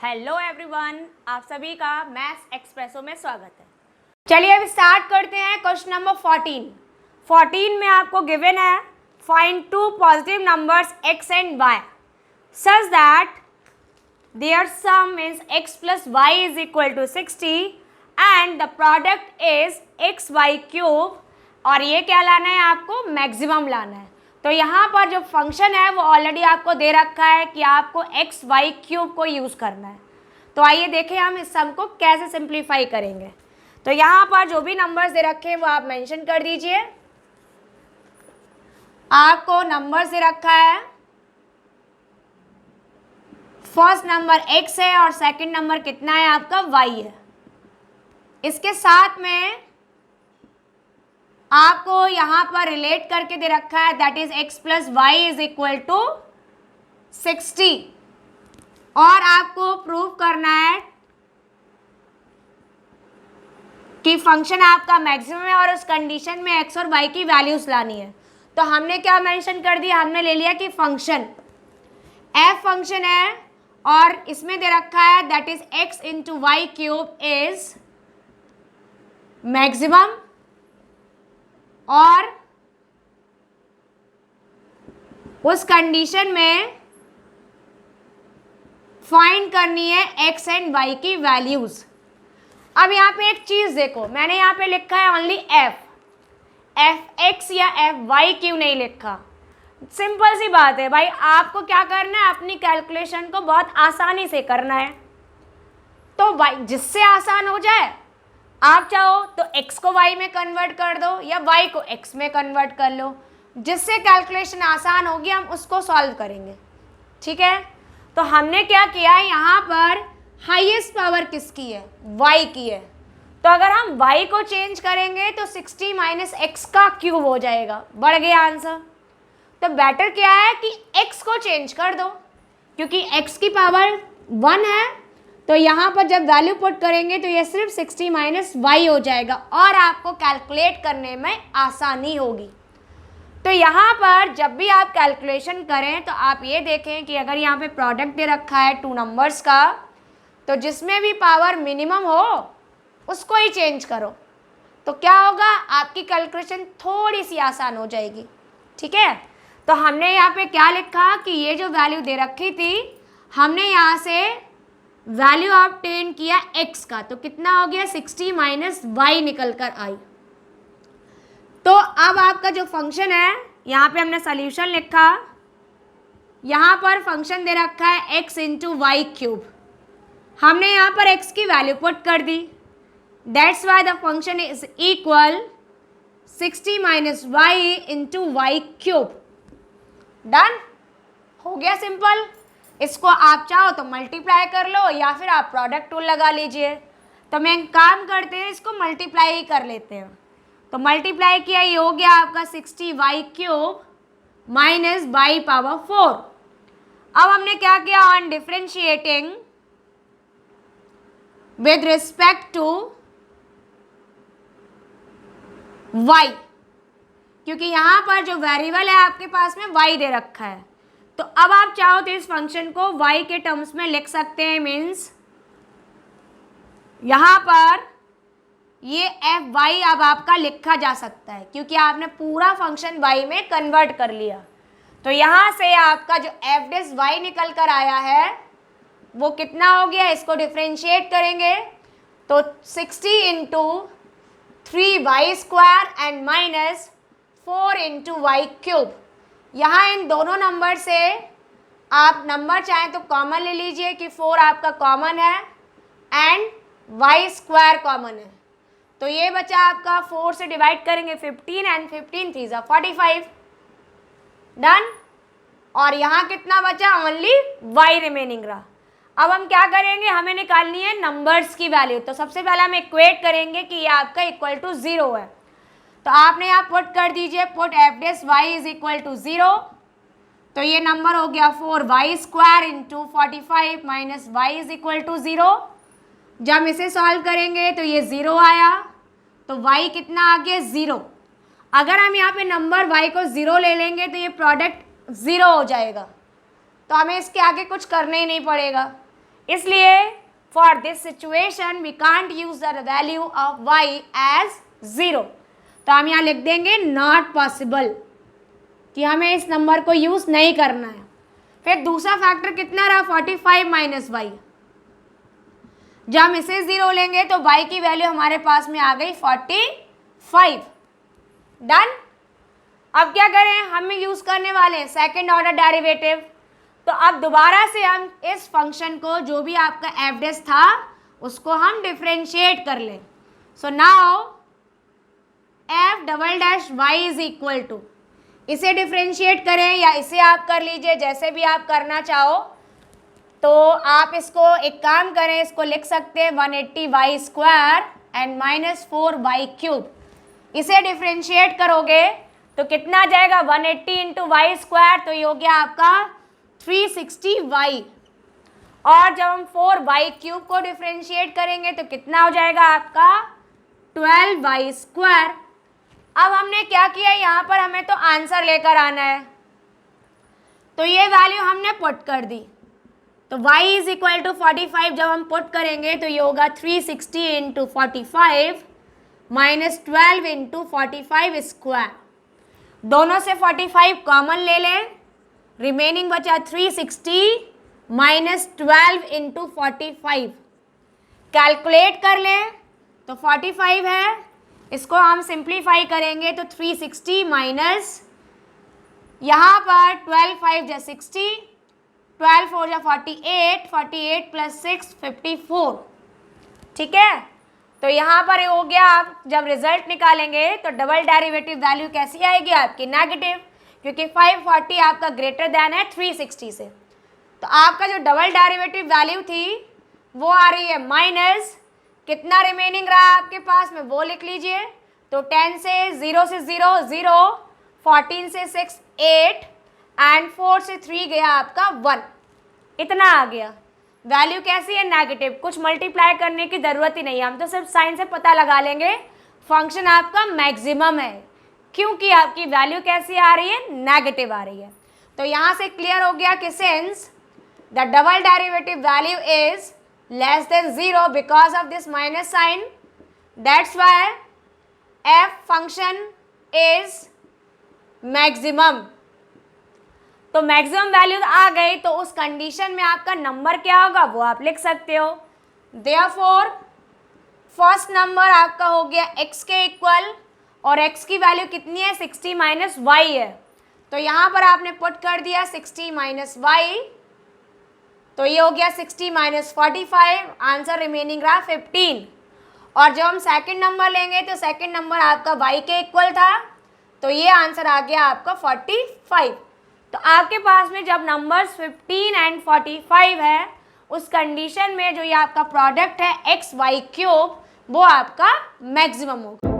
Hello everyone, आप सभी का मैथ्स एक्सप्रेसो में स्वागत है। चलिए अब स्टार्ट करते हैं क्वेश्चन नंबर 14 में आपको गिवन है find two positive numbers x and y such that their sum means x plus y is equal to 60 and the product is xy cube. और ये क्या लाना है, आपको मैक्सिमम लाना है। तो यहाँ पर जो फंक्शन है वो ऑलरेडी आपको दे रखा है कि आपको एक्स वाई क्यूब को यूज़ करना है। तो आइए देखें हम इस सम को कैसे सिंप्लीफाई करेंगे। तो यहाँ पर जो भी नंबर्स दे रखे हैं वो आप मेंशन कर दीजिए। आपको नंबर्स दे रखा है, फर्स्ट नंबर x है और सेकंड नंबर कितना है आपका y है। इसके साथ में आपको यहाँ पर रिलेट करके दे रखा है that is x plus y is equal to 60 और आपको प्रूव करना है कि फंक्शन आपका मैक्सिमम है और उस कंडीशन में x और y की वैल्यूज लानी है। तो हमने क्या मेंशन कर दिया, हमने ले लिया कि फंक्शन f फंक्शन है और इसमें दे रखा है that is x into y cube is maximum और उस कंडीशन में फाइंड करनी है x एंड y की वैल्यूज। अब यहाँ पे एक चीज देखो, मैंने यहाँ पे लिखा है ओनली एफ एक्स या एफ वाई क्यों नहीं लिखा। सिंपल सी बात है भाई, आपको क्या करना है, अपनी कैलकुलेशन को बहुत आसानी से करना है। तो y जिससे आसान हो जाए, आप चाहो तो x को y में कन्वर्ट कर दो या y को x में कन्वर्ट कर लो, जिससे कैलकुलेशन आसान होगी हम उसको सॉल्व करेंगे। ठीक है, तो हमने क्या किया है, यहाँ पर हाईएस्ट पावर किसकी है, y की है। तो अगर हम y को चेंज करेंगे तो 60 माइनस एक्स का क्यूब हो जाएगा, बढ़ गया आंसर। तो बेटर क्या है कि x को चेंज कर दो, क्योंकि x की पावर 1 है। तो यहाँ पर जब वैल्यू पुट करेंगे तो ये सिर्फ 60 माइनस वाई हो जाएगा और आपको कैलकुलेट करने में आसानी होगी। तो यहाँ पर जब भी आप कैलकुलेशन करें तो आप ये देखें कि अगर यहाँ पे प्रोडक्ट दे रखा है टू नंबर्स का, तो जिसमें भी पावर मिनिमम हो उसको ही चेंज करो, तो क्या होगा, आपकी कैलकुलेशन थोड़ी सी आसान हो जाएगी। ठीक है, तो हमने यहाँ पे क्या लिखा कि ये जो वैल्यू दे रखी थी, हमने यहाँ से वैल्यू ऑब्टेन किया x का, तो कितना हो गया 60 माइनस वाई निकल कर आई। तो अब आपका जो फंक्शन है, यहाँ पे हमने सोल्यूशन लिखा, यहाँ पर फंक्शन दे रखा है x इंटू वाई क्यूब। हमने यहाँ पर x की वैल्यू पुट कर दी, that's y the function is equal 60 minus y into y cube. Done, हो गया सिंपल। इसको आप चाहो तो मल्टीप्लाई कर लो या फिर आप प्रोडक्ट टूल लगा लीजिए। तो मैं काम करते हैं, इसको मल्टीप्लाई ही कर लेते हैं। तो मल्टीप्लाई किया, ये हो गया आपका 60 y cube minus y power 4। अब हमने क्या किया, on differentiating with respect to y, क्योंकि यहाँ पर जो वेरिएबल है आपके पास में y दे रखा है। तो अब आप चाहो तो इस फंक्शन को y के टर्म्स में लिख सकते हैं, मीन्स यहाँ पर ये एफ वाई अब आपका लिखा जा सकता है क्योंकि आपने पूरा फंक्शन y में कन्वर्ट कर लिया। तो यहाँ से आपका जो एफ डिस वाई निकल कर आया है वो कितना हो गया, इसको डिफ्रेंशिएट करेंगे तो 60 into 3y square and minus 4 into y cube. यहाँ इन दोनों नंबर से आप नंबर चाहें तो कॉमन ले लीजिए कि 4 आपका कॉमन है एंड y स्क्वायर कॉमन है। तो ये बचा आपका 4 से डिवाइड करेंगे 15 एंड 15 3 45। डन, और यहाँ कितना बचा, ओनली y रिमेनिंग रहा। अब हम क्या करेंगे, हमें निकालनी है नंबर्स की वैल्यू। तो सबसे पहले हम इक्वेट करेंगे कि ये आपका इक्वल टू 0 है। तो आपने यहाँ पुट कर दीजिए, put f dash y is equal to 0। तो ये नंबर हो गया 4y square into 45 minus y is equal to 0। जब हम इसे सॉल्व करेंगे तो ये 0 आया, तो y कितना आ गया 0। अगर हम यहाँ पे नंबर y को 0 ले लेंगे तो ये प्रोडक्ट 0 हो जाएगा। तो हमें इसके आगे कुछ करना ही नहीं पड़ेगा। इसलिए for this situation we can't use the value of y as 0। तो हम यहाँ लिख देंगे नॉट पॉसिबल, कि हमें इस नंबर को यूज नहीं करना है। फिर दूसरा फैक्टर कितना रहा, 45 माइनस वाई। जब हम इसे 0 लेंगे तो y की वैल्यू हमारे पास में आ गई 45। डन। अब क्या करें, हम यूज करने वाले हैं सेकेंड ऑर्डर डेरिवेटिव। तो अब दोबारा से हम इस फंक्शन को, जो भी आपका एफ डैश था, उसको हम डिफ्रेंशिएट कर लें। So now f double dash y is equal to, इसे डिफ्रेंशिएट करें या इसे आप कर लीजिए, जैसे भी आप करना चाहो। तो आप इसको एक काम करें, इसको लिख सकते हैं 180y square and minus 4y cube. इसे डिफ्रेंशिएट करोगे तो कितना आ जाएगा, 180 इंटू वाई स्क्वायर, तो ये हो गया आपका 360y। और जब हम 4y क्यूब को डिफ्रेंशिएट करेंगे तो कितना हो जाएगा आपका 12y स्क्वायर। अब हमने क्या किया, यहाँ पर हमें तो आंसर लेकर आना है, तो ये वैल्यू हमने पुट कर दी। तो y इज इक्वल टू 45 जब हम पुट करेंगे तो ये होगा 360 इंटू 45 माइनस 12 इंटू 45 स्क्वायर। दोनों से 45 कॉमन ले लें, रिमेनिंग बचा 360 माइनस 12 इंटू 45। कैलकुलेट कर लें तो 45 है, इसको हम सिंप्लीफाई करेंगे तो 360 माइनस, यहाँ पर 12 5 जा 60, 12 4 जा 48, 48 प्लस 6 54। ठीक है, तो यहाँ पर हो गया। आप जब रिजल्ट निकालेंगे तो डबल डेरिवेटिव वैल्यू कैसी आएगी आपकी, नेगेटिव, क्योंकि 540 आपका ग्रेटर देन है 360 से। तो आपका जो डबल डेरिवेटिव वैल्यू थी वो आ रही है माइनस, कितना रिमेनिंग रहा आपके पास में वो लिख लीजिए। तो 10 से 0 से 0 0, 14 से 6 8 एंड 4 से 3 गया आपका 1, इतना आ गया। वैल्यू कैसी है, नेगेटिव। कुछ मल्टीप्लाई करने की ज़रूरत ही नहीं है, हम तो सिर्फ साइन से पता लगा लेंगे फंक्शन आपका मैक्सिमम है, क्योंकि आपकी वैल्यू कैसी आ रही है, नेगेटिव आ रही है। तो यहाँ से क्लियर हो गया कि since the double derivative value is less than 0 because of this minus sign, that's why F function is maximum. तो मैक्सिमम वैल्यू आ गई, तो उस कंडीशन में आपका नंबर क्या होगा वो आप लिख सकते हो। देयरफॉर फर्स्ट नंबर आपका हो गया x के इक्वल, और x की वैल्यू कितनी है, 60 माइनस वाई है। तो यहाँ पर आपने पुट कर दिया 60 माइनस वाई, तो ये हो गया 60 माइनस 45, आंसर रिमेनिंग रहा 15। और जब हम सेकंड नंबर लेंगे तो सेकंड नंबर आपका y के इक्वल था, तो ये आंसर आ गया आपका 45। तो आपके पास में जब नंबर्स 15 एंड 45 है, उस कंडीशन में जो ये आपका प्रोडक्ट है एक्स वाई क्यूब, वो आपका मैक्सिमम होगा।